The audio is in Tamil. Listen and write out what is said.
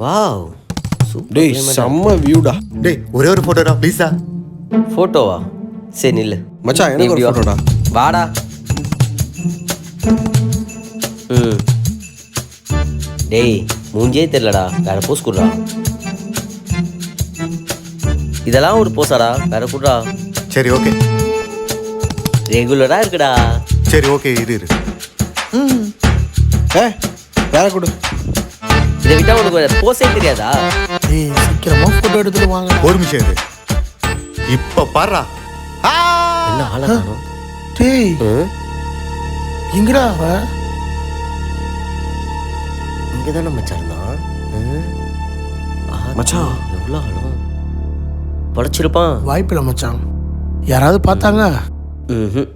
வாவ் டேய் செம்ம வியூடா. டேய் ஒரே ஒரு ஃபோட்டோடா ப்ளீஸா. ஃபோட்டோவா? சரி நில்லு மச்சான் எனக்கு ஒரு ஃபோட்டோடா. வாடா. டேய் மூஞ்சே தெரியலடா, வேற போஸ் குடுறா. இதெல்லாம் ஒரு போஸாடா, வேற குடுறா. சரி ஓகே. ரெகுலரா இருக்குடா. சரி ஓகே இரு. வேற கொடு. இதை விட்டா உனக்கு வேற போஸே தெரியாதா? ஏய் சீக்கிரமா போட்டோ எடுத்துட்டு வாங்க. ஒரு நிமிஷம் இரு. இப்ப பாருடா. என்ன ஆளா காணோம்? டேய் எங்கடா அவ? இங்கதானே மச்சான் இருந்தான். மச்சான் எவ்வளோ ஆளும் படைச்சிருப்பான். வாய்ப்பில்லை மச்சான். யாராவது பார்த்தாங்க? ம்